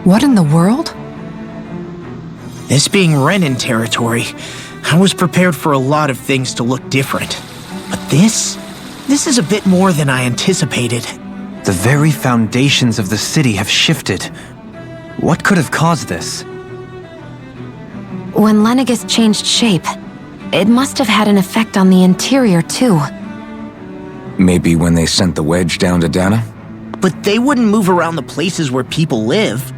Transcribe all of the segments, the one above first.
What in the world? This being Renan territory, I was prepared for a lot of things to look different. But this is a bit more than I anticipated. The very foundations of the city have shifted. What could have caused this? When Lenegis changed shape, it must have had an effect on the interior too. Maybe when they sent the wedge down to Dana? But they wouldn't move around the places where people live.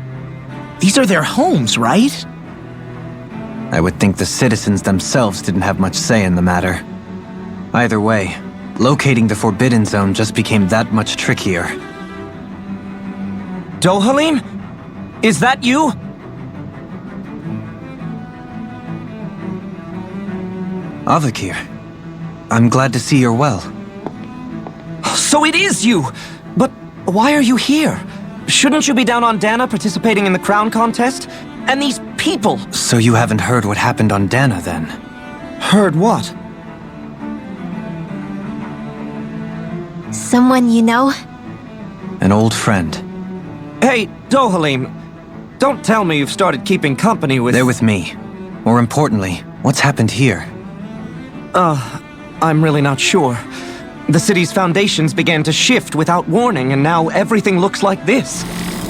These are their homes, right? I would think the citizens themselves didn't have much say in the matter. Either way, locating the Forbidden Zone just became that much trickier. Dohalim? Is that you? Avakir, I'm glad to see you're well. So it is you! But why are you here? Shouldn't you be down on Dana participating in the crown contest? And these people! So you haven't heard what happened on Dana, then? Heard what? Someone you know? An old friend. Hey, Dohalim, don't tell me you've started keeping company with... They're with me. More importantly, what's happened here? I'm really not sure. The city's foundations began to shift without warning, and now everything looks like this.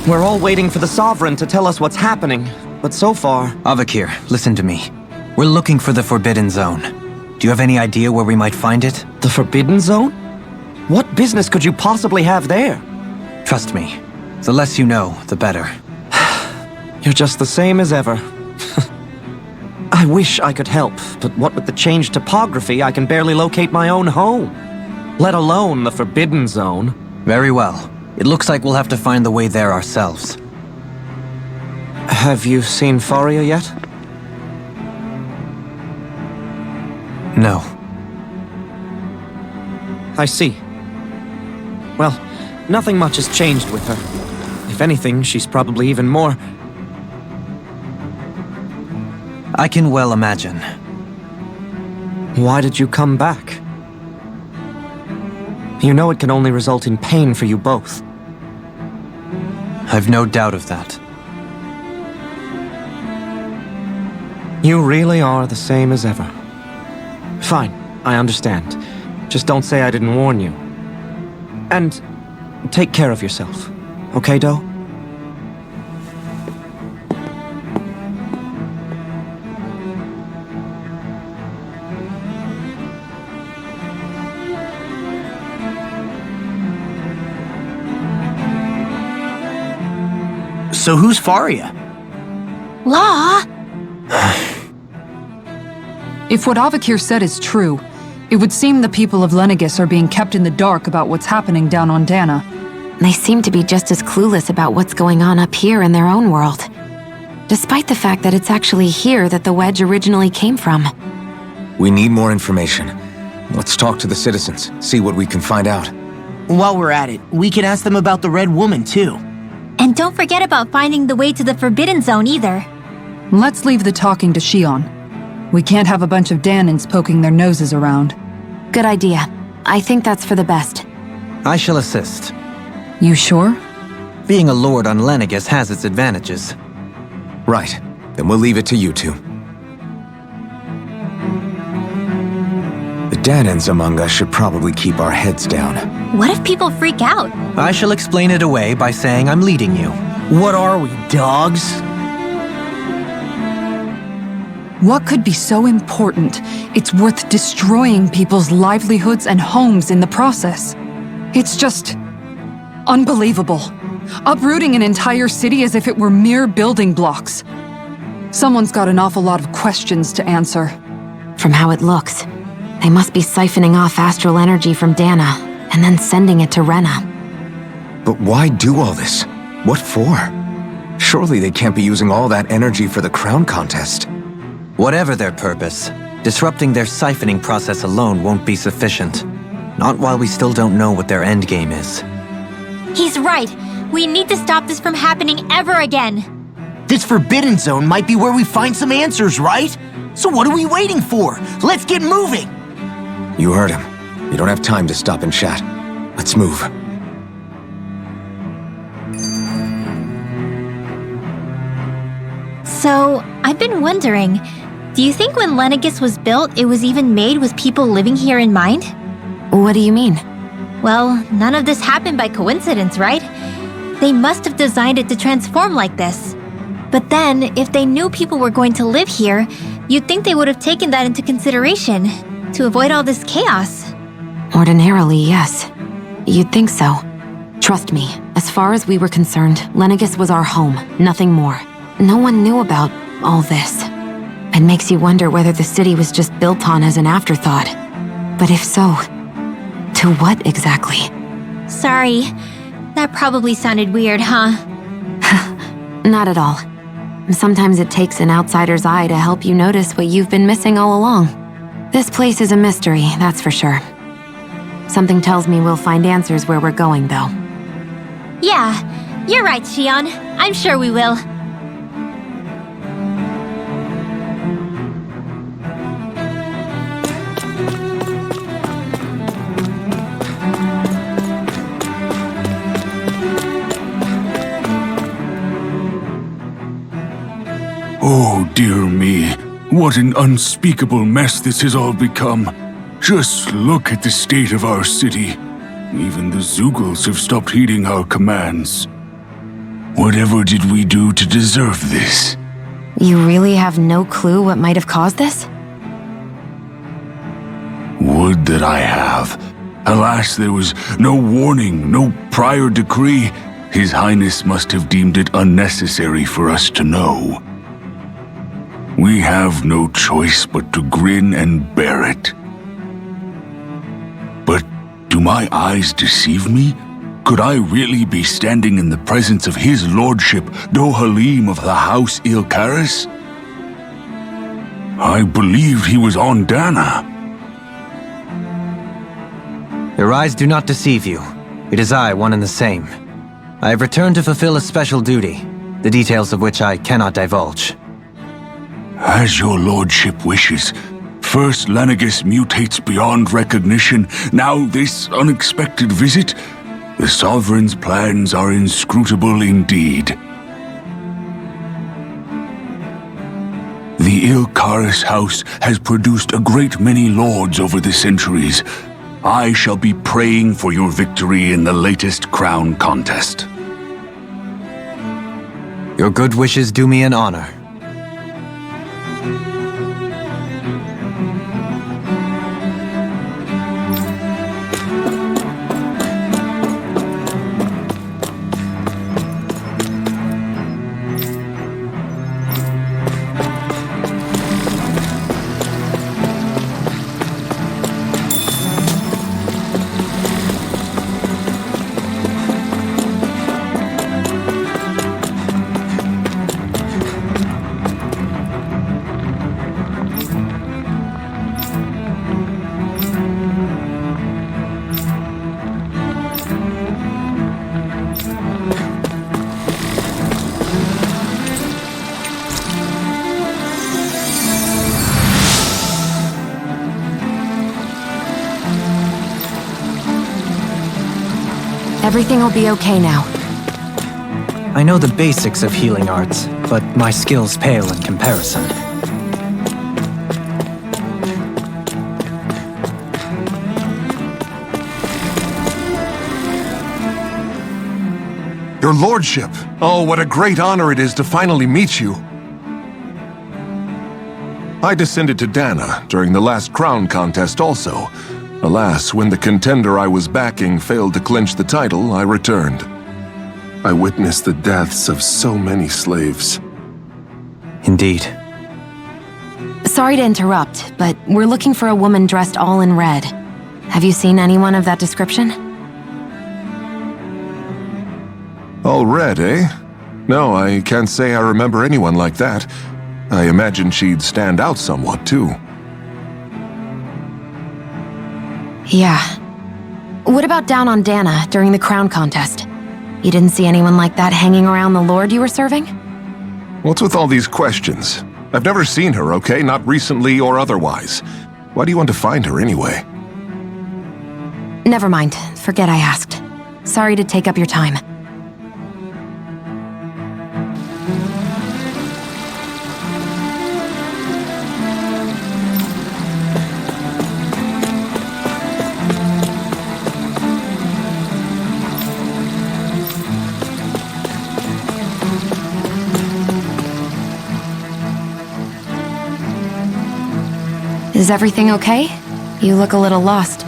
We're all waiting for the Sovereign to tell us what's happening, but so far... Avakir, listen to me. We're looking for the Forbidden Zone. Do you have any idea where we might find it? The Forbidden Zone? What business could you possibly have there? Trust me. The less you know, the better. You're just the same as ever. I wish I could help, but what with the changed topography, I can barely locate my own home. Let alone the Forbidden Zone. Very well. It looks like we'll have to find the way there ourselves. Have you seen Faria yet? No. I see. Well, nothing much has changed with her. If anything, she's probably even more... I can well imagine. Why did you come back? You know it can only result in pain for you both. I've no doubt of that. You really are the same as ever. Fine, I understand. Just don't say I didn't warn you. And take care of yourself. Okay, Do? So who's Faria? Law? If what Avakir said is true, it would seem the people of Lenegis are being kept in the dark about what's happening down on Dana. They seem to be just as clueless about what's going on up here in their own world. Despite the fact that it's actually here that the wedge originally came from. We need more information. Let's talk to the citizens, see what we can find out. While we're at it, we can ask them about the Red Woman, too. And don't forget about finding the way to the Forbidden Zone either. Let's leave the talking to Shion. We can't have a bunch of Danans poking their noses around. Good idea. I think that's for the best. I shall assist. You sure? Being a lord on Lenegis has its advantages. Right. Then we'll leave it to you two. The Danans among us should probably keep our heads down. What if people freak out? I shall explain it away by saying I'm leading you. What are we, dogs? What could be so important? It's worth destroying people's livelihoods and homes in the process. It's just... unbelievable. Uprooting an entire city as if it were mere building blocks. Someone's got an awful lot of questions to answer. From how it looks, they must be siphoning off astral energy from Dana, and then sending it to Rena. But why do all this? What for? Surely they can't be using all that energy for the crown contest. Whatever their purpose, disrupting their siphoning process alone won't be sufficient. Not while we still don't know what their endgame is. He's right. We need to stop this from happening ever again. This Forbidden Zone might be where we find some answers, right? So what are we waiting for? Let's get moving! You heard him. You don't have time to stop and chat. Let's move. So, I've been wondering, do you think when Lenegus was built, it was even made with people living here in mind? What do you mean? Well, none of this happened by coincidence, right? They must have designed it to transform like this. But then, if they knew people were going to live here, you'd think they would have taken that into consideration to avoid all this chaos. Ordinarily, yes. You'd think so. Trust me, as far as we were concerned, Lenegus was our home, nothing more. No one knew about all this. It makes you wonder whether the city was just built on as an afterthought. But if so, to what exactly? Sorry, that probably sounded weird, huh? Not at all. Sometimes it takes an outsider's eye to help you notice what you've been missing all along. This place is a mystery, that's for sure. Something tells me we'll find answers where we're going, though. Yeah, you're right, Shion. I'm sure we will. Oh, dear me. What an unspeakable mess this has all become. Just look at the state of our city. Even the Zeugles have stopped heeding our commands. Whatever did we do to deserve this? You really have no clue what might have caused this? Would that I have. Alas, there was no warning, no prior decree. His Highness must have deemed it unnecessary for us to know. We have no choice but to grin and bear it. But do my eyes deceive me? Could I really be standing in the presence of his lordship, Dohalim of the House Ilkaris? I believed he was on Dana. Your eyes do not deceive you. It is I, one and the same. I have returned to fulfill a special duty, the details of which I cannot divulge. As your lordship wishes. First Lenegus mutates beyond recognition, now this unexpected visit. The Sovereign's plans are inscrutable indeed. The Ilkaris house has produced a great many lords over the centuries. I shall be praying for your victory in the latest crown contest. Your good wishes do me an honor. Everything will be okay now. I know the basics of healing arts, but my skills pale in comparison. Your lordship! Oh, what a great honor it is to finally meet you! I descended to Dana during the last crown contest also. Alas, when the contender I was backing failed to clinch the title, I returned. I witnessed the deaths of so many slaves. Indeed. Sorry to interrupt, but we're looking for a woman dressed all in red. Have you seen anyone of that description? All red, eh? No, I can't say I remember anyone like that. I imagine she'd stand out somewhat, too. Yeah. What about down on Dana during the crown contest? You didn't see anyone like that hanging around the lord you were serving? What's with all these questions? I've never seen her, okay? Not recently or otherwise. Why do you want to find her anyway? Never mind. Forget I asked. Sorry to take up your time. Is everything okay? You look a little lost.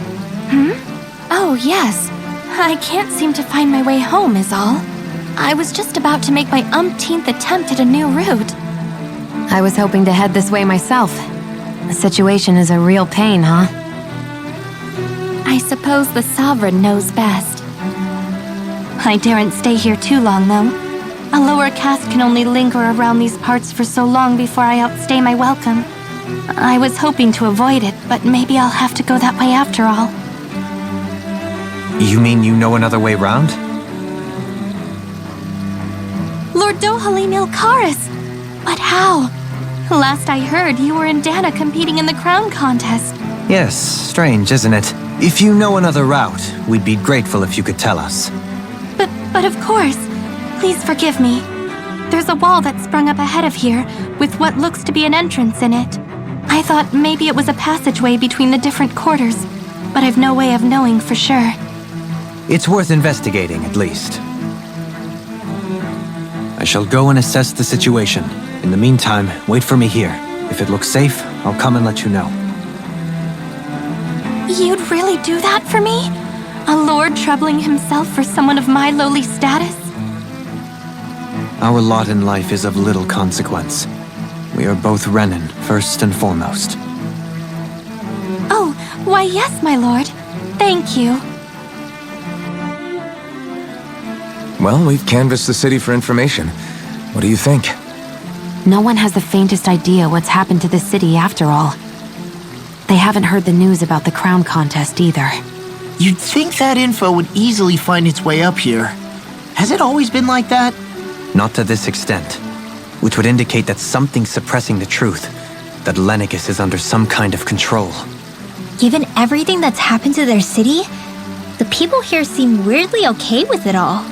Oh, yes. I can't seem to find my way home, is all. I was just about to make my umpteenth attempt at a new route. I was hoping to head this way myself. The situation is a real pain, huh? I suppose the Sovereign knows best. I daren't stay here too long, though. A lower caste can only linger around these parts for so long before I outstay my welcome. I was hoping to avoid it, but maybe I'll have to go that way after all. You mean you know another way round? Lord Dohalim Ilkaris! But how? Last I heard, you were in Dana competing in the crown contest. Yes, strange, isn't it? If you know another route, we'd be grateful if you could tell us. But of course. Please forgive me. There's a wall that sprung up ahead of here, with what looks to be an entrance in it. I thought maybe it was a passageway between the different quarters, but I've no way of knowing for sure. It's worth investigating, at least. I shall go and assess the situation. In the meantime, wait for me here. If it looks safe, I'll come and let you know. You'd really do that for me? A lord troubling himself for someone of my lowly status? Our lot in life is of little consequence. We are both Renan, first and foremost. Oh, why yes, my lord. Thank you. Well, we've canvassed the city for information. What do you think? No one has the faintest idea what's happened to the city after all. They haven't heard the news about the crown contest either. You'd think that info would easily find its way up here. Has it always been like that? Not to this extent, which would indicate that something's suppressing the truth, that Lenegis is under some kind of control. Given everything that's happened to their city, the people here seem weirdly okay with it all.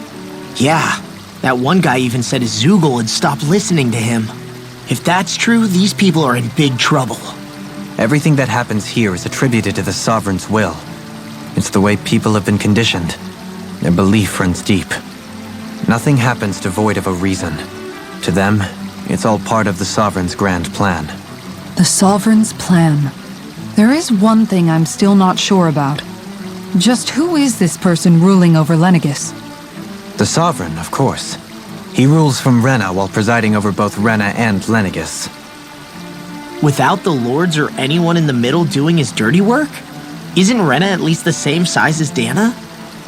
Yeah, that one guy even said his Zoogle had stopped listening to him. If that's true, these people are in big trouble. Everything that happens here is attributed to the Sovereign's will. It's the way people have been conditioned. Their belief runs deep. Nothing happens devoid of a reason. To them, it's all part of the Sovereign's grand plan. The Sovereign's plan. There is one thing I'm still not sure about. Just who is this person ruling over Lenegis? The Sovereign, of course. He rules from Rena while presiding over both Rena and Lenegis. Without the lords or anyone in the middle doing his dirty work? Isn't Rena at least the same size as Dana?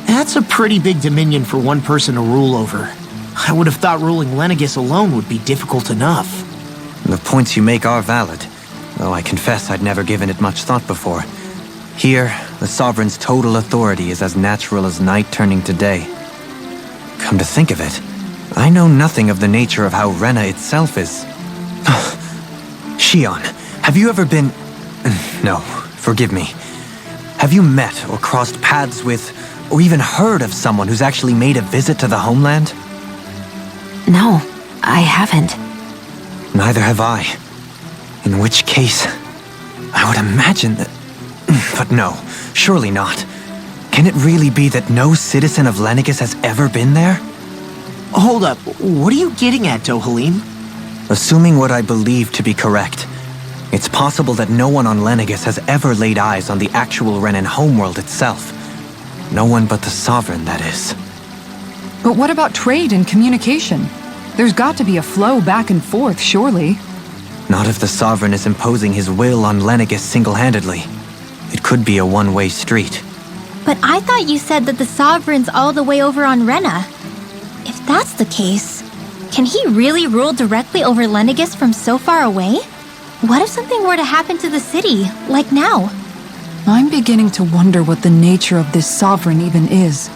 That's a pretty big dominion for one person to rule over. I would have thought ruling Lenegis alone would be difficult enough. The points you make are valid, though I confess I'd never given it much thought before. Here, the Sovereign's total authority is as natural as night turning to day. Come to think of it, I know nothing of the nature of how Rena itself is. Shion, have you ever been... No, forgive me. Have you met or crossed paths with, or even heard of someone who's actually made a visit to the homeland? No, I haven't. Neither have I. In which case, I would imagine that... But no, surely not. Can it really be that no citizen of Lenegis has ever been there? Hold up, what are you getting at, Dohalim? Assuming what I believe to be correct, it's possible that no one on Lenegis has ever laid eyes on the actual Renan homeworld itself. No one but the Sovereign, that is. But what about trade and communication? There's got to be a flow back and forth, surely. Not if the Sovereign is imposing his will on Lenegis single-handedly. It could be a one-way street. But I thought you said that the Sovereign's all the way over on Rena. If that's the case, can he really rule directly over Lenegis from so far away? What if something were to happen to the city, like now? I'm beginning to wonder what the nature of this Sovereign even is.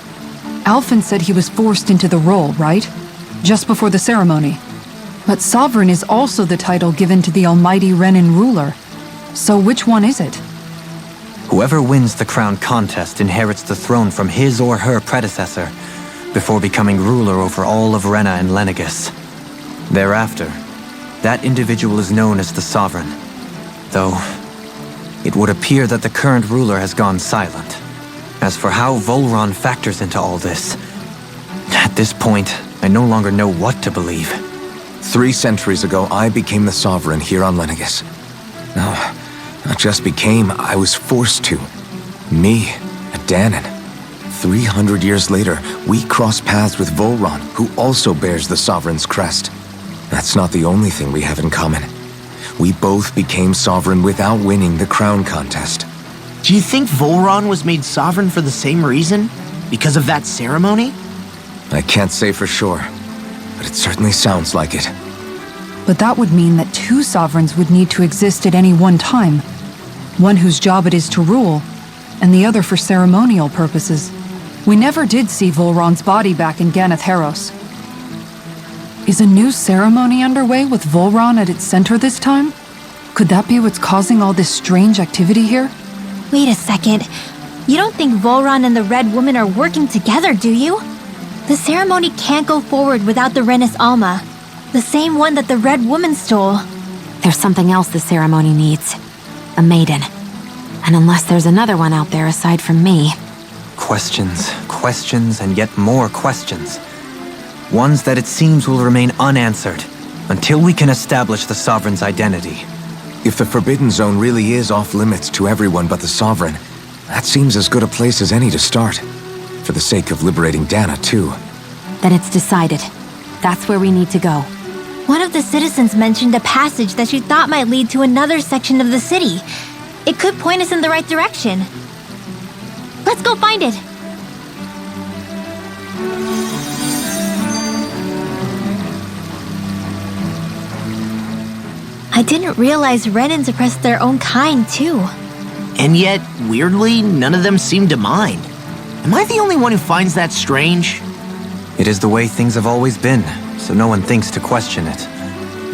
Alphen said he was forced into the role, right? Just before the ceremony. But Sovereign is also the title given to the almighty Renan ruler. So which one is it? Whoever wins the crown contest inherits the throne from his or her predecessor, before becoming ruler over all of Rena and Lenegis. Thereafter, that individual is known as the Sovereign, though it would appear that the current ruler has gone silent. As for how Volron factors into all this, at this point, I no longer know what to believe. 3 centuries ago, I became the Sovereign here on Lenegis. Now, Not just became, I was forced to. Me, a Danon. 300 years later, we cross paths with Volron, who also bears the Sovereign's crest. That's not the only thing we have in common. We both became sovereign without winning the crown contest. Do you think Volron was made sovereign for the same reason? Because of that ceremony? I can't say for sure, but it certainly sounds like it. But that would mean that two sovereigns would need to exist at any one time. One whose job it is to rule, and the other for ceremonial purposes. We never did see Volron's body back in Ganath Haros. Is a new ceremony underway with Volron at its center this time? Could that be what's causing all this strange activity here? Wait a second. You don't think Volron and the Red Woman are working together, do you? The ceremony can't go forward without the Renis Alma, the same one that the Red Woman stole. There's something else the ceremony needs. A maiden. And unless there's another one out there aside from me... Questions, questions, and yet more questions. Ones that it seems will remain unanswered until we can establish the Sovereign's identity. If the Forbidden Zone really is off-limits to everyone but the Sovereign, that seems as good a place as any to start. For the sake of liberating Dana, too. Then it's decided. That's where we need to go. One of the citizens mentioned a passage that she thought might lead to another section of the city. It could point us in the right direction. Let's go find it! I didn't realize Renans oppressed their own kind, too. And yet, weirdly, none of them seem to mind. Am I the only one who finds that strange? It is the way things have always been, so no one thinks to question it.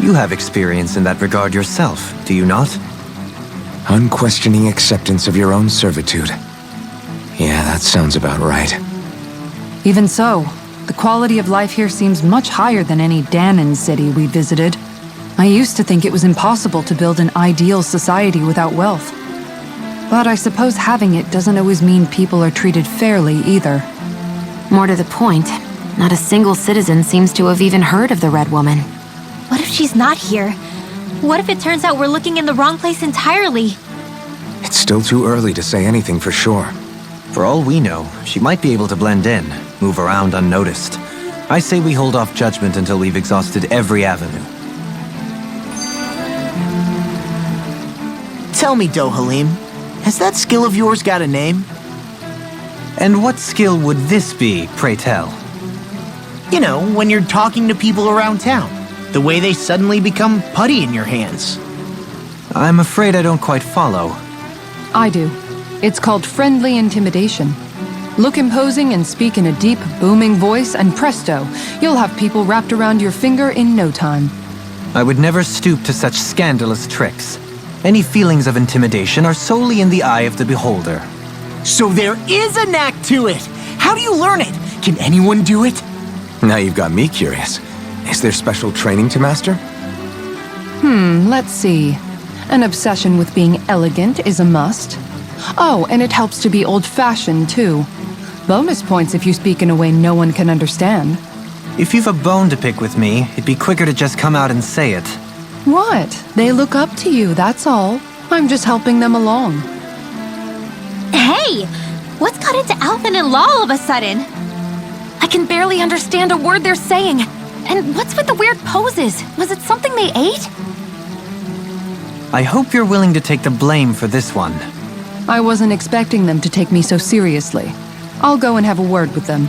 You have experience in that regard yourself, do you not? Unquestioning acceptance of your own servitude. Yeah, that sounds about right. Even so, the quality of life here seems much higher than any Danon city we visited. I used to think it was impossible to build an ideal society without wealth. But I suppose having it doesn't always mean people are treated fairly either. More to the point, not a single citizen seems to have even heard of the Red Woman. What if she's not here? What if it turns out we're looking in the wrong place entirely? It's still too early to say anything for sure. For all we know, she might be able to blend in, move around unnoticed. I say we hold off judgment until we've exhausted every avenue. Tell me, Dohalim, has that skill of yours got a name? And what skill would this be, pray tell? You know, when you're talking to people around town. The way they suddenly become putty in your hands. I'm afraid I don't quite follow. I do. It's called friendly intimidation. Look imposing and speak in a deep, booming voice, and presto, you'll have people wrapped around your finger in no time. I would never stoop to such scandalous tricks. Any feelings of intimidation are solely in the eye of the beholder. So there is a knack to it! How do you learn it? Can anyone do it? Now you've got me curious. Is there special training to master? Let's see. An obsession with being elegant is a must. Oh, and it helps to be old-fashioned, too. Bonus points if you speak in a way no one can understand. If you've a bone to pick with me, it'd be quicker to just come out and say it. What? They look up to you, that's all. I'm just helping them along. Hey! What's got into Alvin and Law all of a sudden? I can barely understand a word they're saying. And what's with the weird poses? Was it something they ate? I hope you're willing to take the blame for this one. I wasn't expecting them to take me so seriously. I'll go and have a word with them.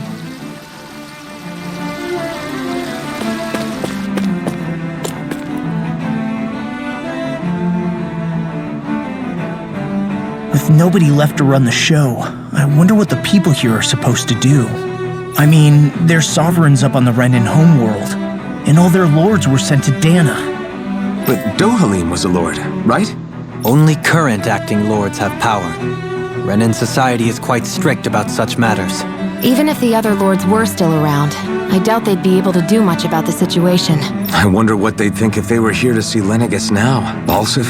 With nobody left to run the show, I wonder what the people here are supposed to do. I mean, there's sovereigns up on the Renan homeworld, and all their lords were sent to Dana. But Dohalim was a lord, right? Only current acting lords have power. Renan society is quite strict about such matters. Even if the other lords were still around, I doubt they'd be able to do much about the situation. I wonder what they'd think if they were here to see Lenegis now. Balsif,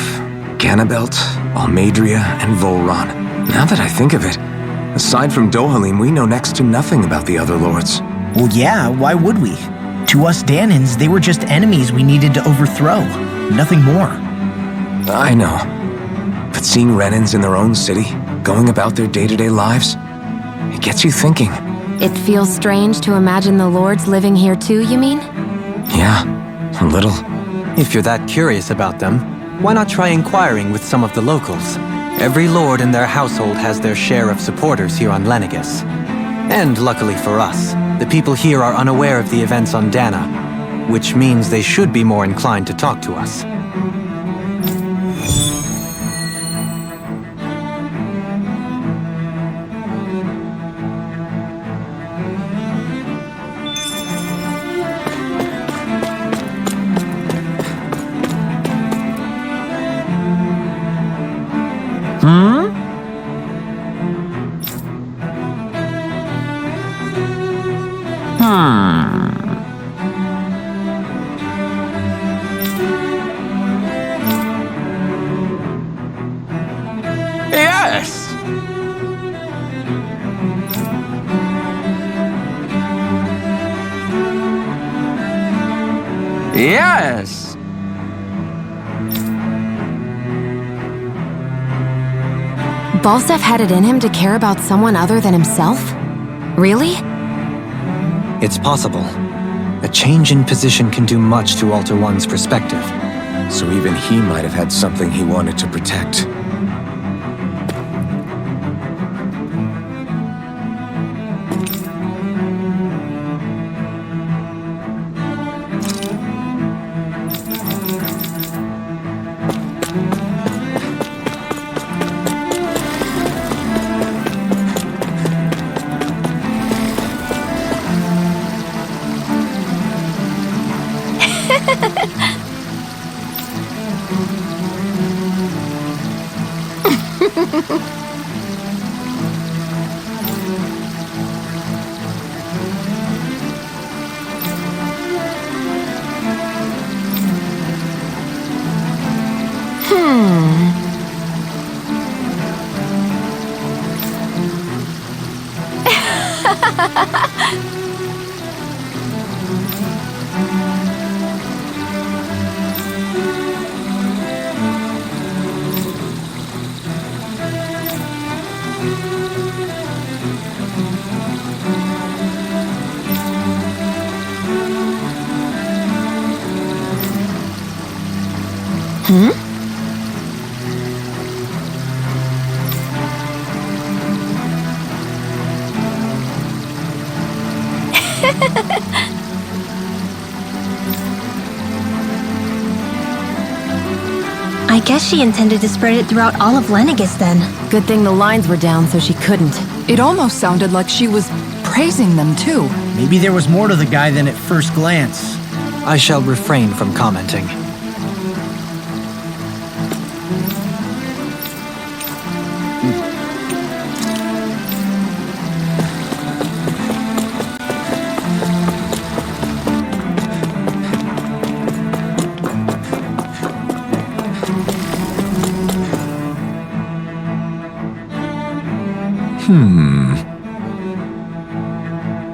Ganabelt, Almadria, and Volron. Now that I think of it, aside from Dohalim, we know next to nothing about the other lords. Well, yeah, why would we? To us Danans, they were just enemies we needed to overthrow. Nothing more. I know. But But seeing Renans in their own city, going about their day-to-day lives, it gets you thinking. It feels strange to imagine the lords living here too, you mean? Yeah, a little. If you're that curious about them, why not try inquiring with some of the locals? Every lord in their household has their share of supporters here on Lenegis. And luckily for us, the people here are unaware of the events on Dana, which means they should be more inclined to talk to us. Yes! Yes! Balsef had it in him to care about someone other than himself? Really? It's possible. A change in position can do much to alter one's perspective. So even he might have had something he wanted to protect. I guess she intended to spread it throughout all of Lenegis then. Good thing the lines were down so she couldn't. It almost sounded like she was praising them too. Maybe there was more to the guy than at first glance. I shall refrain from commenting.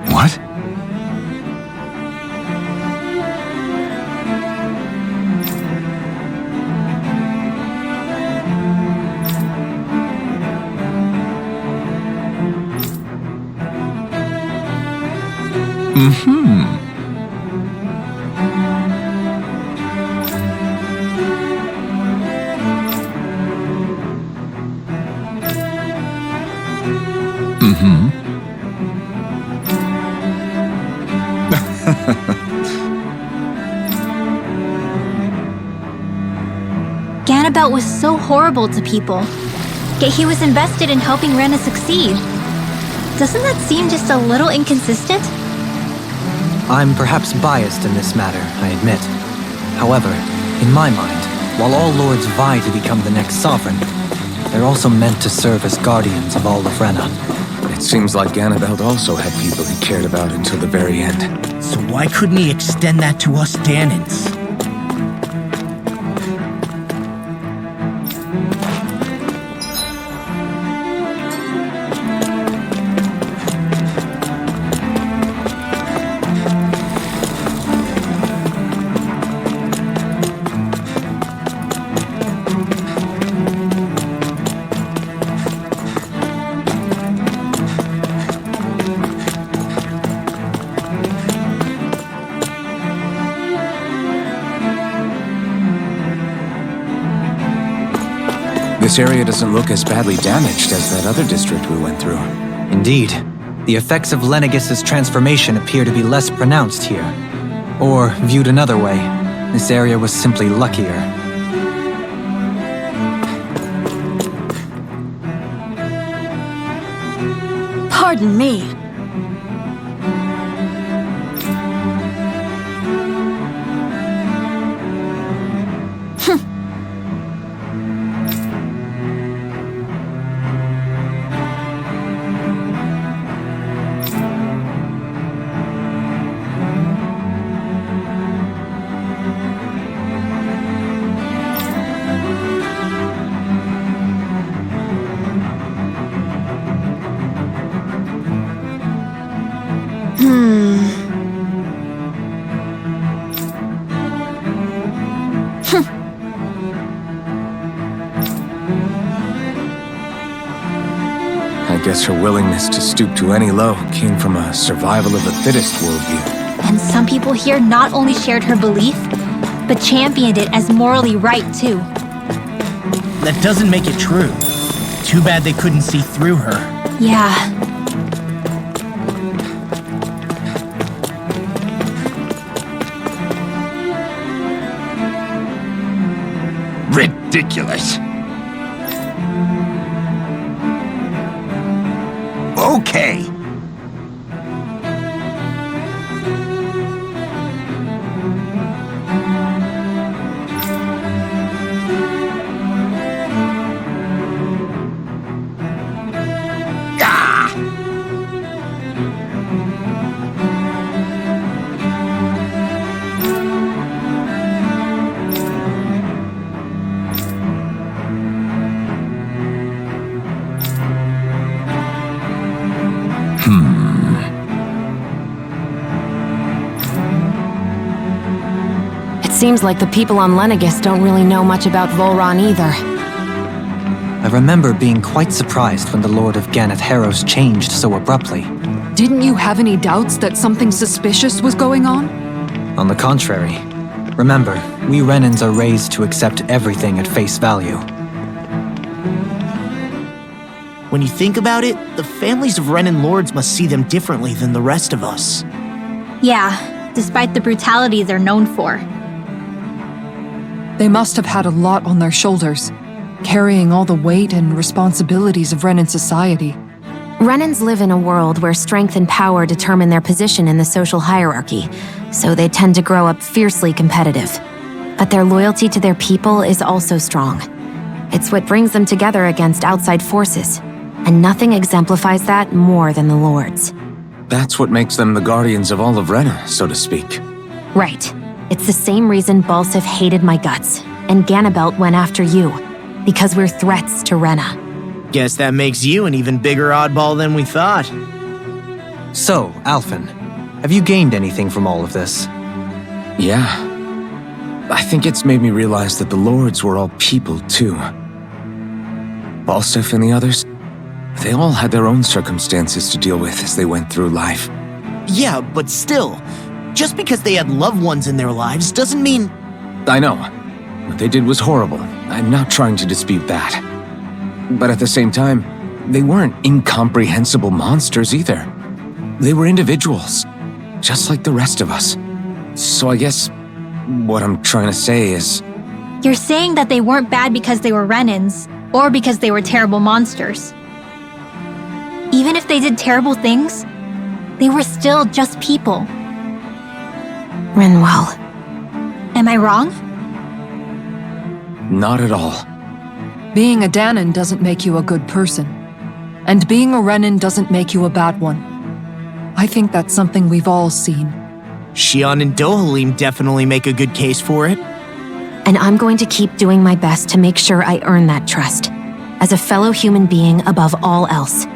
What? Ganabelt was so horrible to people, yet he was invested in helping Rena succeed. Doesn't that seem just a little inconsistent? I'm perhaps biased in this matter, I admit. However, in my mind, while all lords vie to become the next sovereign, they're also meant to serve as guardians of all of Rena. It seems like Ganabelt also had people he cared about until the very end. So why couldn't he extend that to us Danans? This area doesn't look as badly damaged as that other district we went through. Indeed. The effects of Lenegis' transformation appear to be less pronounced here. Or, viewed another way, this area was simply luckier. Pardon me. I guess her willingness to stoop to any low came from a survival of the fittest worldview. And some people here not only shared her belief, but championed it as morally right too. That doesn't make it true. Too bad they couldn't see through her. Yeah. Ridiculous. Okay. Seems like the people on Lenegis don't really know much about Volron either. I remember being quite surprised when the Lord of Ganath Harrows changed so abruptly. Didn't you have any doubts that something suspicious was going on? On the contrary. Remember, we Renans are raised to accept everything at face value. When you think about it, the families of Renan lords must see them differently than the rest of us. Yeah, despite the brutality they're known for. They must have had a lot on their shoulders, carrying all the weight and responsibilities of Renan society. Renans live in a world where strength and power determine their position in the social hierarchy, so they tend to grow up fiercely competitive. But their loyalty to their people is also strong. It's what brings them together against outside forces, and nothing exemplifies that more than the Lords. That's what makes them the guardians of all of Rena, so to speak. Right. It's the same reason Balsif hated my guts, and Ganabelt went after you, because we're threats to Rena. Guess that makes you an even bigger oddball than we thought. So, Alphen, have you gained anything from all of this? Yeah. I think it's made me realize that the Lords were all people, too. Balsif and the others, they all had their own circumstances to deal with as they went through life. Yeah, but still, just because they had loved ones in their lives doesn't mean... I know. What they did was horrible. I'm not trying to dispute that. But at the same time, they weren't incomprehensible monsters either. They were individuals, just like the rest of us. So I guess what I'm trying to say is... You're saying that they weren't bad because they were Renans, or because they were terrible monsters. Even if they did terrible things, they were still just people. Renwell. Am I wrong? Not at all. Being a Danan doesn't make you a good person. And being a Renan doesn't make you a bad one. I think that's something we've all seen. Shion and Dohalim definitely make a good case for it. And I'm going to keep doing my best to make sure I earn that trust, as a fellow human being above all else.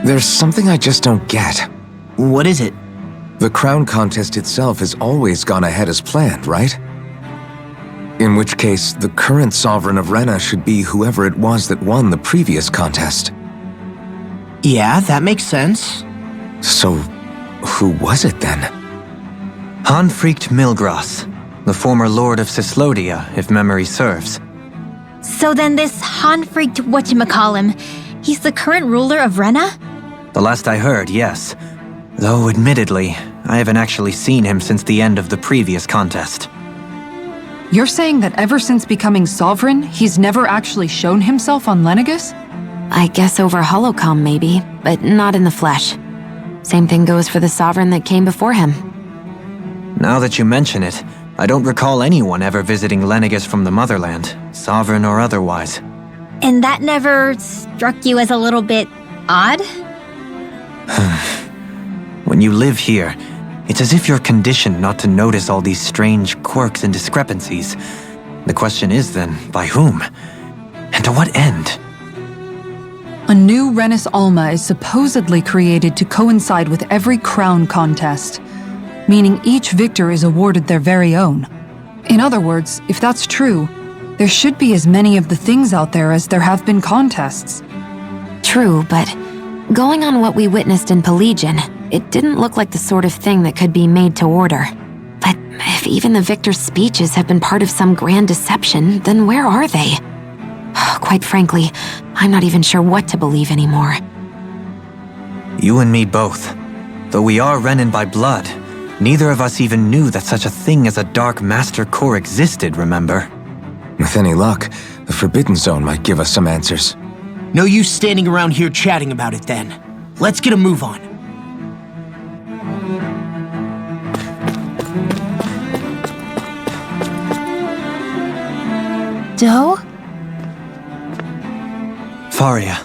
There's something I just don't get. What is it? the crown contest itself has always gone ahead as planned, right? In which case, the current sovereign of Rena should be whoever it was that won the previous contest. Yeah, that makes sense. So, who was it then? Hanfricht Milgras, the former lord of Cislodia, if memory serves. So then this Hanfricht whatchamacallem, he's the current ruler of Rena? The last I heard, yes. Though, admittedly, I haven't actually seen him since the end of the previous contest. You're saying that ever since becoming sovereign, he's never actually shown himself on Lenegus? I guess over holocom maybe, but not in the flesh. Same thing goes for the sovereign that came before him. Now that you mention it, I don't recall anyone ever visiting Lenegus from the motherland, sovereign or otherwise. And that never struck you as a little bit odd? When you live here, it's as if you're conditioned not to notice all these strange quirks and discrepancies. The question is then, by whom? And to what end? A new Renis Alma is supposedly created to coincide with every crown contest, meaning each victor is awarded their very own. In other words, if that's true, there should be as many of the things out there as there have been contests. True, but going on what we witnessed in Pelagian, it didn't look like the sort of thing that could be made to order. But if even the victor's speeches have been part of some grand deception, then where are they? Quite frankly, I'm not even sure what to believe anymore. You and me both. Though we are Renin by blood, neither of us even knew that such a thing as a Dark Master Core existed, remember? With any luck, the Forbidden Zone might give us some answers. No use standing around here chatting about it then. Let's get a move on. Doe? Faria.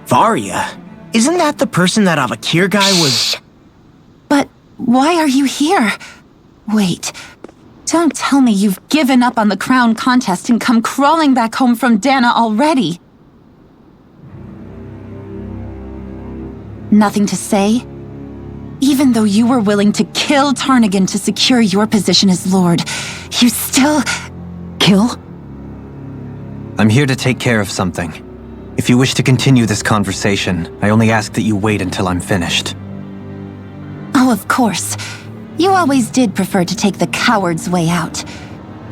Varia? Isn't that the person that Avakir guy was... But why are you here? Wait, don't tell me you've given up on the crown contest and come crawling back home from Dana already. Nothing to say? Even though you were willing to kill Tarnigan to secure your position as Lord, you still... Kill? I'm here to take care of something. If you wish to continue this conversation, I only ask that you wait until I'm finished. Oh, of course. You always did prefer to take the coward's way out.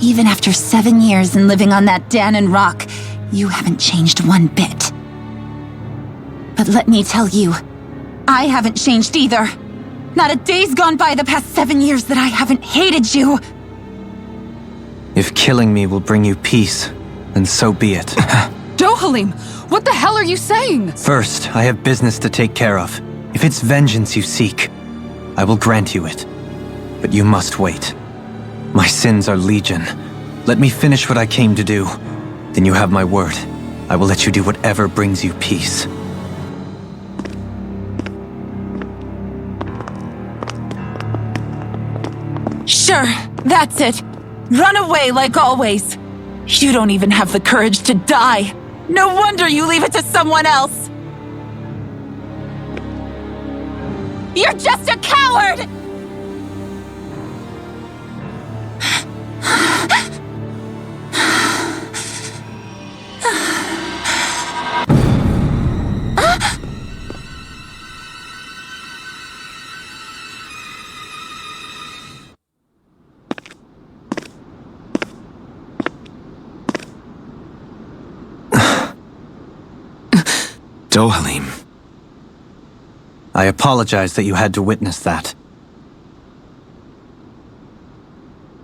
Even after 7 years and living on that Danon rock, you haven't changed one bit. But let me tell you, I haven't changed either. Not a day's gone by the past 7 years that I haven't hated you. If killing me will bring you peace, then so be it. Dohalim, what the hell are you saying? First, I have business to take care of. If it's vengeance you seek, I will grant you it. But you must wait. My sins are legion. Let me finish what I came to do. Then you have my word. I will let you do whatever brings you peace. Sure, that's it. Run away like always. You don't even have the courage to die. No wonder you leave it to someone else. You're just a coward! Dohalim. I apologize that you had to witness that.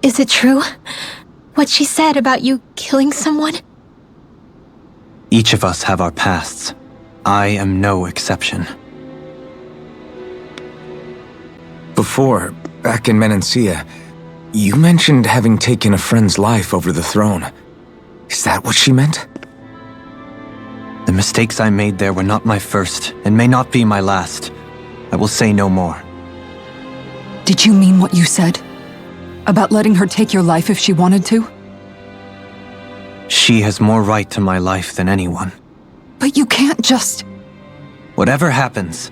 Is it true? What she said about you killing someone? Each of us have our pasts. I am no exception. Before, back in Menancia, you mentioned having taken a friend's life over the throne. Is that what she meant? The mistakes I made there were not my first, and may not be my last. I will say no more. Did you mean what you said? About letting her take your life if she wanted to? She has more right to my life than anyone. But you can't just... Whatever happens,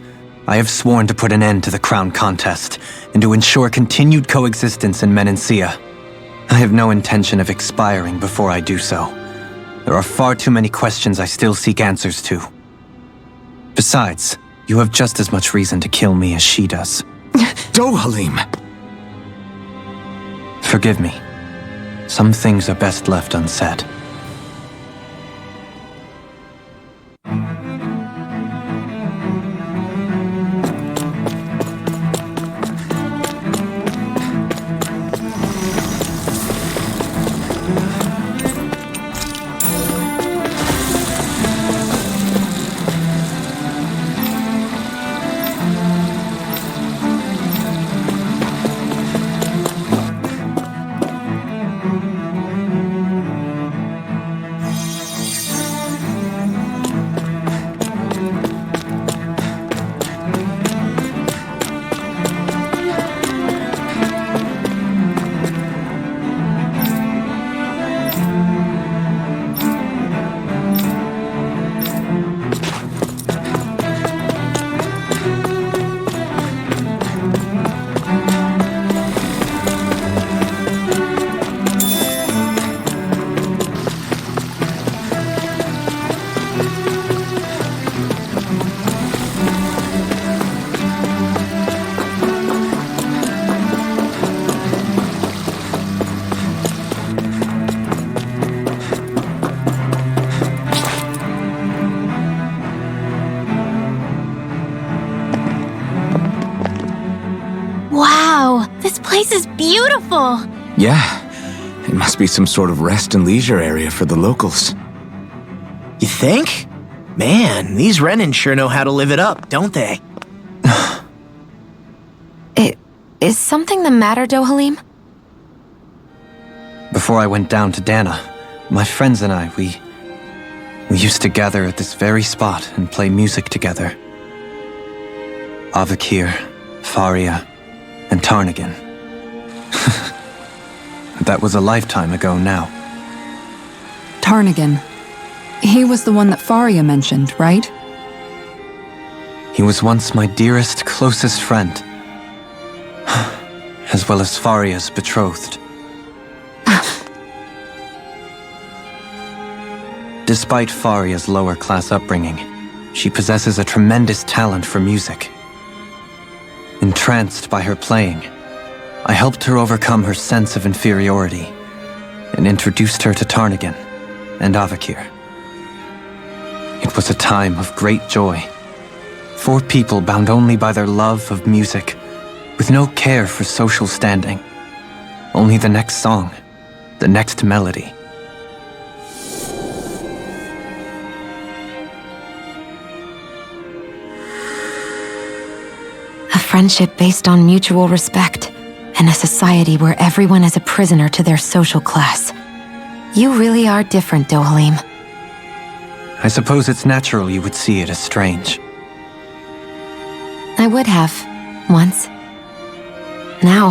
I have sworn to put an end to the crown contest and to ensure continued coexistence in Menancia. I have no intention of expiring before I do so. There are far too many questions I still seek answers to. Besides, you have just as much reason to kill me as she does. Dohalim! Forgive me. Some things are best left unsaid. Wow, this place is beautiful! Yeah, it must be some sort of rest and leisure area for the locals. You think? Man, these Renan sure know how to live it up, don't they? Is something the matter, Dohalim? Before I went down to Dana, my friends and I, we used to gather at this very spot and play music together. Avakir, Faria, and Tarnagan. That was a lifetime ago now. Tarnagan. He was the one that Faria mentioned, right? He was once my dearest, closest friend. As well as Faria's betrothed. Despite Faria's lower-class upbringing, she possesses a tremendous talent for music. Entranced by her playing, I helped her overcome her sense of inferiority and introduced her to Tarnagan and Avakir. It was a time of great joy. 4 people bound only by their love of music, with no care for social standing. Only the next song, the next melody. A friendship based on mutual respect, and a society where everyone is a prisoner to their social class. You really are different, Dohalim. I suppose it's natural you would see it as strange. I would have, once. Now,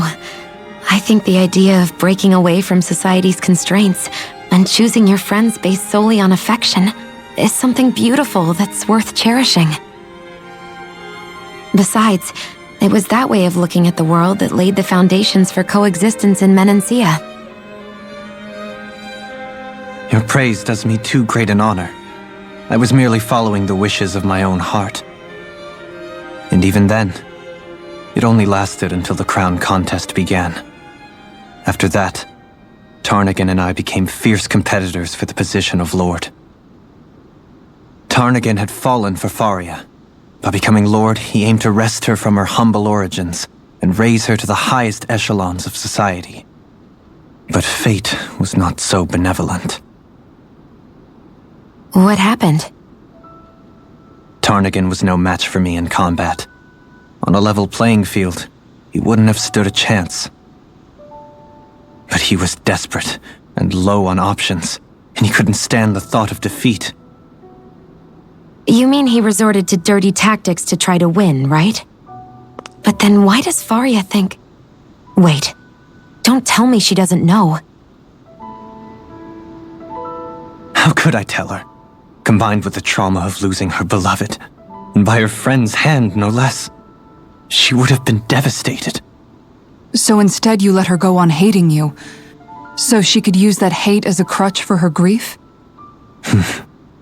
I think the idea of breaking away from society's constraints and choosing your friends based solely on affection is something beautiful that's worth cherishing. Besides, it was that way of looking at the world that laid the foundations for coexistence in Menancia. Your praise does me too great an honor. I was merely following the wishes of my own heart. And even then, it only lasted until the crown contest began. After that, Tarnagan and I became fierce competitors for the position of Lord. Tarnagan had fallen for Faria. By becoming Lord, he aimed to wrest her from her humble origins and raise her to the highest echelons of society. But fate was not so benevolent. What happened? Tarnagan was no match for me in combat. On a level playing field, he wouldn't have stood a chance. But he was desperate and low on options, and he couldn't stand the thought of defeat. You mean he resorted to dirty tactics to try to win, right? But then why does Faria think... Wait, don't tell me she doesn't know. How could I tell her? Combined with the trauma of losing her beloved, And by her friend's hand, no less. She would have been devastated. So instead you let her go on hating you, so she could use that hate as a crutch for her grief?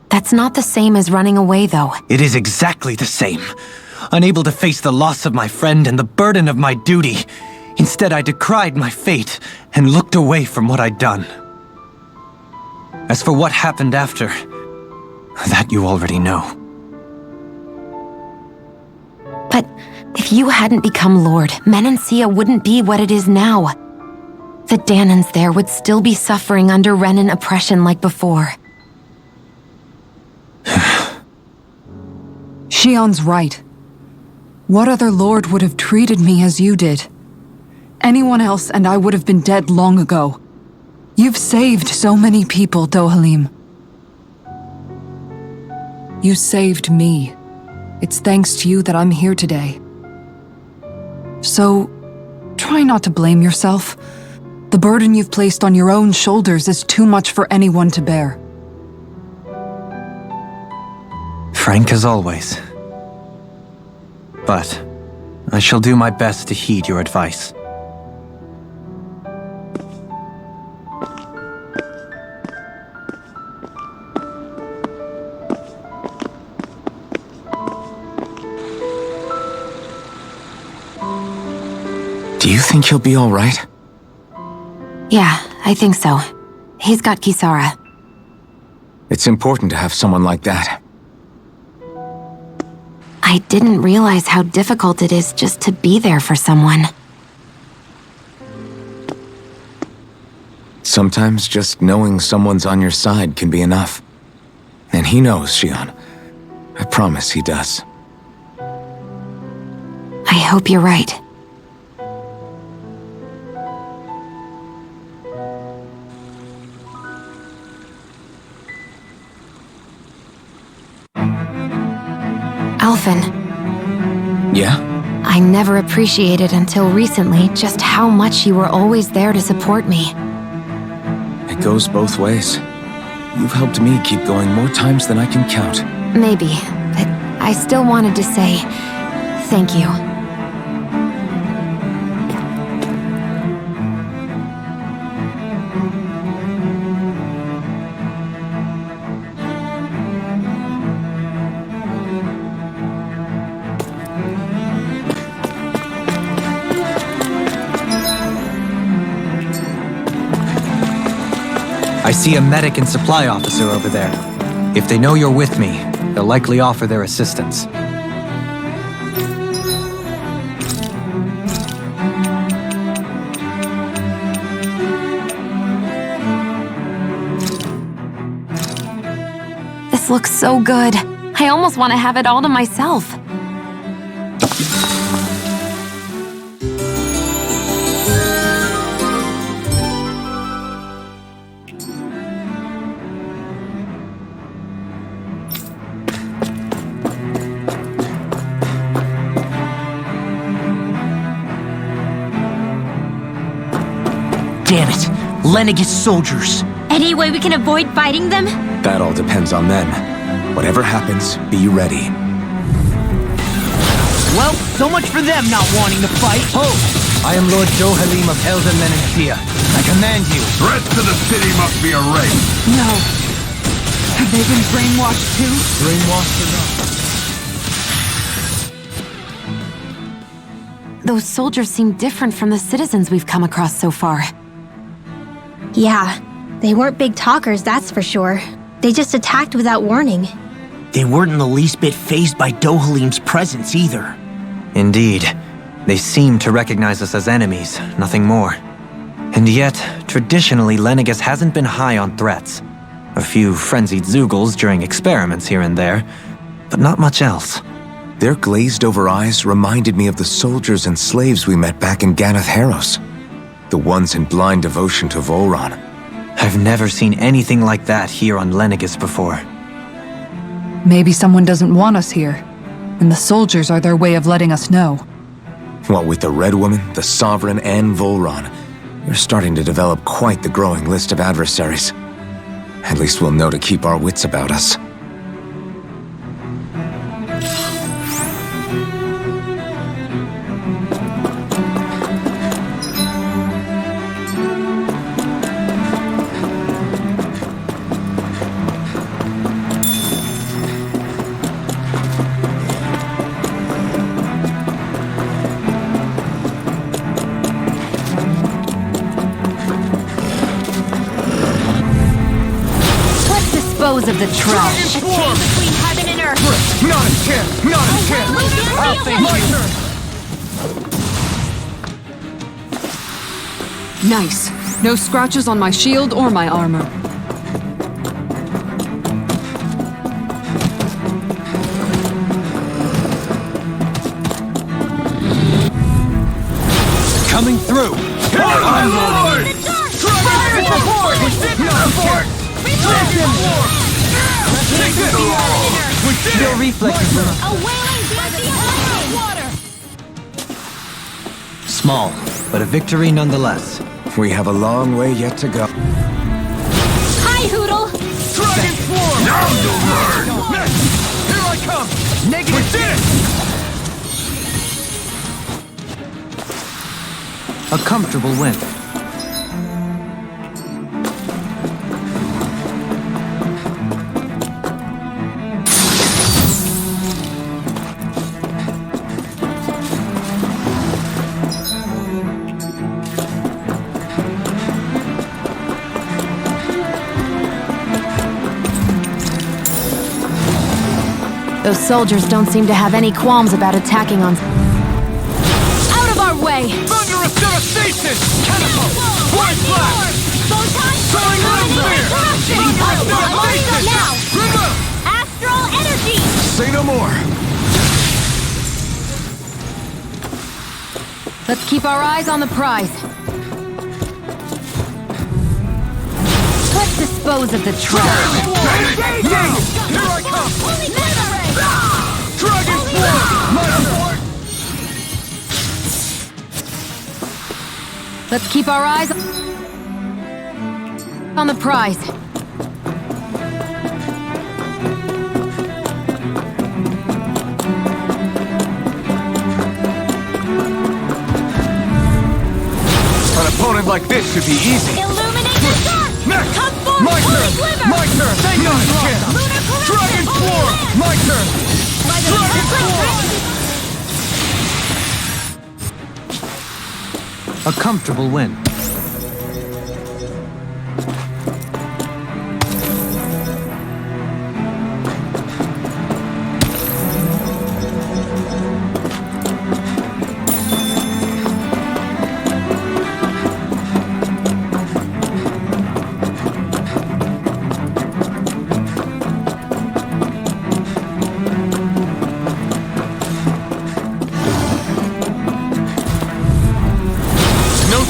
That's not the same as running away, though. It is exactly the same. Unable to face the loss of my friend and the burden of my duty, instead I decried my fate and looked away from what I'd done. As for what happened after, that you already know. But if you hadn't become Lord, Menancia wouldn't be what it is now. The Danans there would still be suffering under Renan oppression like before. Shion's right. What other lord would have treated me as you did? Anyone else and I would have been dead long ago. You've saved so many people, Dohalim. You saved me. It's thanks to you that I'm here today. So, try not to blame yourself. The burden you've placed on your own shoulders is too much for anyone to bear. Frank as always. But I shall do my best to heed your advice. Do you think he'll be all right? Yeah, I think so. He's got Kisara. It's important to have someone like that. I didn't realize how difficult it is just to be there for someone. Sometimes just knowing someone's on your side can be enough. And he knows, Shion. I promise he does. I hope you're right. Alphen. Yeah? I never appreciated until recently just how much you were always there to support me. It goes both ways. You've helped me keep going more times than I can count. Maybe, but I still wanted to say thank you. I see a medic and supply officer over there. If they know you're with me, they'll likely offer their assistance. This looks so good. I almost want to have it all to myself. Damn it! Lenegis soldiers! Any way we can avoid fighting them? That all depends on them. Whatever happens, be ready. Well, so much for them not wanting to fight. Ho! I am Lord Dohalim of Helden Menancia. I command you. Threats to the city must be erased. No. Have they been brainwashed too? Brainwashed enough. Those soldiers seem different from the citizens we've come across so far. Yeah, they weren't big talkers, that's for sure. They just attacked without warning. They weren't in the least bit fazed by Dohalim's presence either. Indeed. They seem to recognize us as enemies, nothing more. And yet, traditionally, Lenegis hasn't been high on threats. A few frenzied Zeugles during experiments here and there, but not much else. Their glazed-over eyes reminded me of the soldiers and slaves we met back in Ganath Haros. The ones in blind devotion to Volron. I've never seen anything like that here on Lenegis before. Maybe someone doesn't want us here, and the soldiers are their way of letting us know. What with the Red Woman, the Sovereign, and Volron, we're starting to develop quite the growing list of adversaries. At least we'll know to keep our wits about us. dispose of the trash. A chain between heaven and earth. Not a chance! Not a chance! I'll think my turn! Nice. No scratches on my shield or my armor. Coming through! I'm loading! Fire support! Not a chance! Take this! Your reflexes, Luna. A wailing water. Small, but a victory nonetheless. We have a long way yet to go. Hi, Hoodle. Dragon Swarm! Now you'll learn! Here I come! Negative! We did it! A comfortable win. Those soldiers don't seem to have any qualms about attacking on... Out of our way! Thunderous devastation! Catapult! White flash! Soaring red spear! Devastation! Now! Remove! Astral energy! Say no more! Let's keep our eyes on the prize. Let's dispose of the trash. Here I come! Dragon Swarm! My sword! Let's keep our eyes on the prize. An opponent like this should be easy. Illuminate the dark! Next! Come forth, My holy turn! glitter! My turn! Not a chance! Lunar corruption! Dragon Holy Swarm! land! My turn! By the Dragon Swarm! A comfortable win.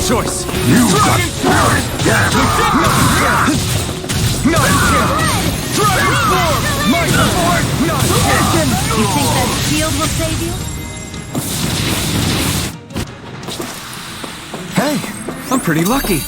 choice! You got spirit! Not a chance! Dragon Swarm! My sword! Not a chance! You think that shield will save you? Hey, I'm pretty lucky.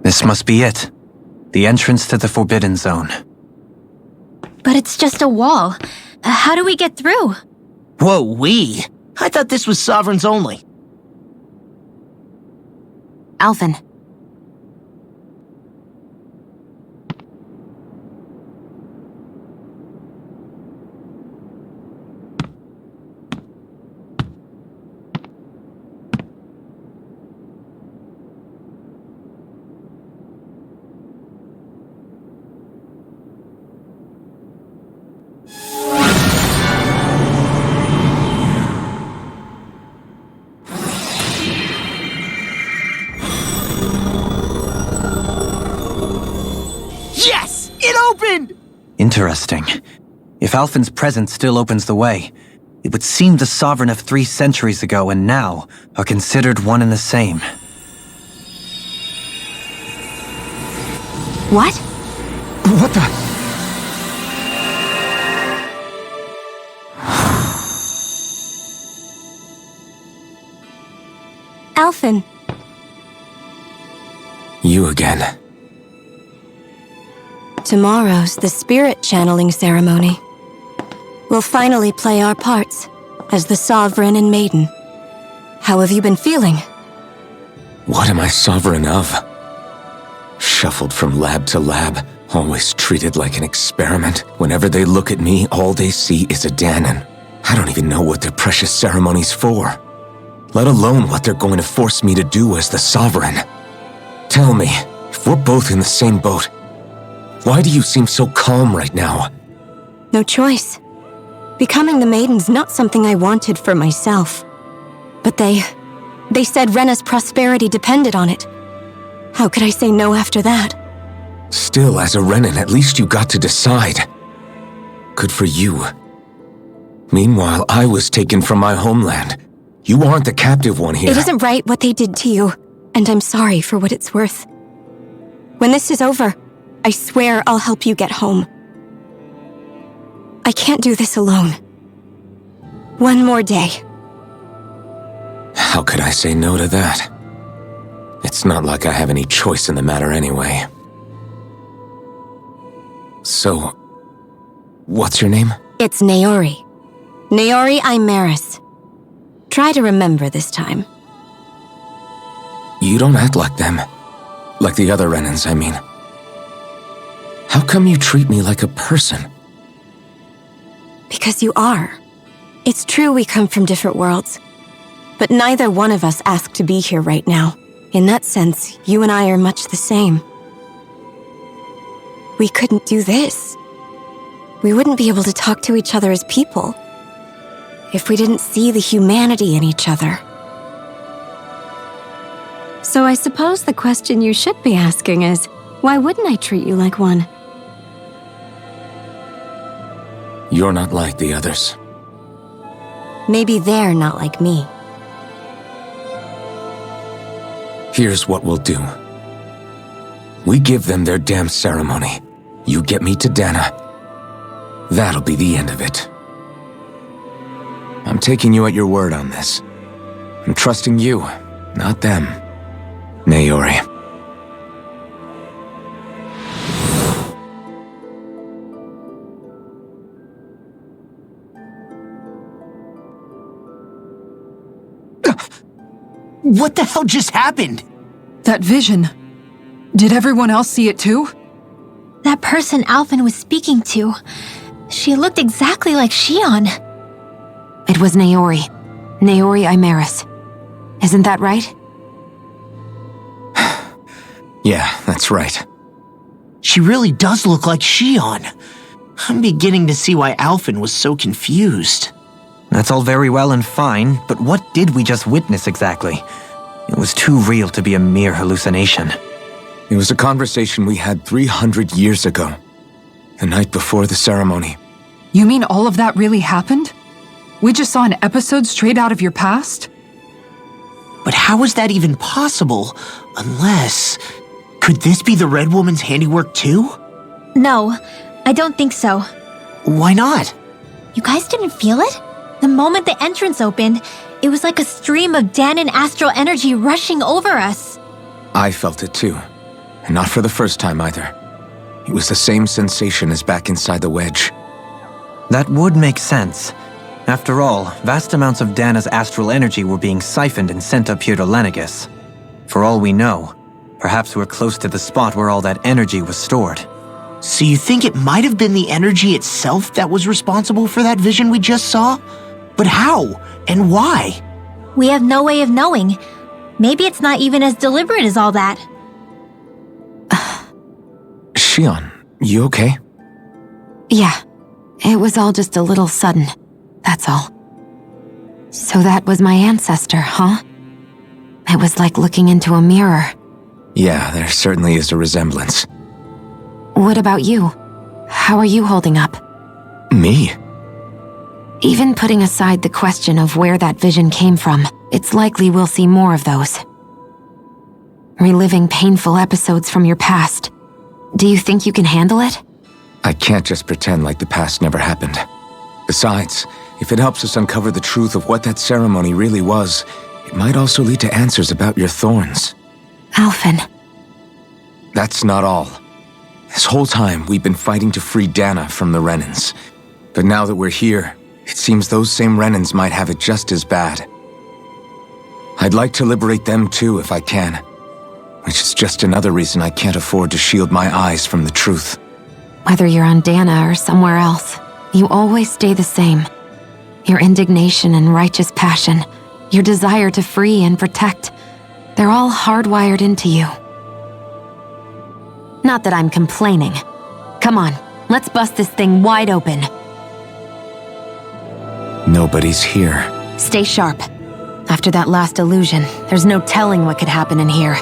This must be it. The entrance to the Forbidden Zone. But it's just a wall. How do we get through? Whoa, we? I thought this was Sovereigns only. Alphen. Yes! It opened! Interesting. If Alphen's presence still opens the way, it would seem the Sovereign of 3 centuries ago and now are considered one and the same. What? What the? Alphen. You again. Tomorrow's the spirit channeling ceremony. We'll finally play our parts as the Sovereign and Maiden. How have you been feeling? What am I sovereign of? Shuffled from lab to lab, always treated like an experiment. Whenever they look at me, all they see is a Dahnan. I don't even know what their precious ceremony's for, let alone what they're going to force me to do as the Sovereign. Tell me, if we're both in the same boat, why do you seem so calm right now? No choice. Becoming the Maiden's not something I wanted for myself. But they said Rena's prosperity depended on it. How could I say no after that? Still, as a Renan, at least you got to decide. Good for you. Meanwhile, I was taken from my homeland. You aren't the captive one here. It isn't right what they did to you, and I'm sorry for what it's worth. When this is over, I swear I'll help you get home. I can't do this alone. One more day. How could I say no to that? It's not like I have any choice in the matter anyway. So, what's your name? It's Naori. Naori Imaris. Try to remember this time. You don't act like them. Like the other Renans, I mean. How come you treat me like a person? Because you are. It's true we come from different worlds. But neither one of us asked to be here right now. In that sense, you and I are much the same. We couldn't do this. We wouldn't be able to talk to each other as people if we didn't see the humanity in each other. So I suppose the question you should be asking is, why wouldn't I treat you like one? You're not like the others. Maybe they're not like me. Here's what we'll do. We give them their damn ceremony. You get me to Dana. That'll be the end of it. I'm taking you at your word on this. I'm trusting you, not them. Naori. What the hell just happened? That vision. Did everyone else see it too? That person Alvin was speaking to, she looked exactly like Shion. It was Naori. Naori Imaris. Isn't that right? Yeah, that's right. She really does look like Shion. I'm beginning to see why Alvin was so confused. That's all very well and fine, but what did we just witness exactly? It was too real to be a mere hallucination. It was a conversation we had 300 years ago. The night before the ceremony. You mean all of that really happened? We just saw an episode straight out of your past? But how is that even possible? Unless... Could this be the Red Woman's handiwork too? No, I don't think so. Why not? You guys didn't feel it? The moment the entrance opened, it was like a stream of Dahnan astral energy rushing over us. I felt it too. And not for the first time either. It was the same sensation as back inside the wedge. That would make sense. After all, vast amounts of Dana's astral energy were being siphoned and sent up here to Lenegus. For all we know, perhaps we're close to the spot where all that energy was stored. So you think it might have been the energy itself that was responsible for that vision we just saw? But how? And why? We have no way of knowing. Maybe it's not even as deliberate as all that. Shion, you okay? Yeah. It was all just a little sudden. That's all. So that was my ancestor, huh? It was like looking into a mirror. Yeah, there certainly is a resemblance. What about you? How are you holding up? Me? Even putting aside the question of where that vision came from, it's likely we'll see more of those. Reliving painful episodes from your past. Do you think you can handle it? I can't just pretend like the past never happened. Besides, if it helps us uncover the truth of what that ceremony really was, it might also lead to answers about your thorns. Alvin. That's not all. This whole time, we've been fighting to free Dana from the Renans. But now that we're here, it seems those same Renans might have it just as bad. I'd like to liberate them too if I can, which is just another reason I can't afford to shield my eyes from the truth. Whether you're on Dana or somewhere else, you always stay the same. Your indignation and righteous passion, your desire to free and protect, they're all hardwired into you. Not that I'm complaining. Come on, let's bust this thing wide open. Nobody's here. Stay sharp. After that last illusion, there's no telling what could happen in here.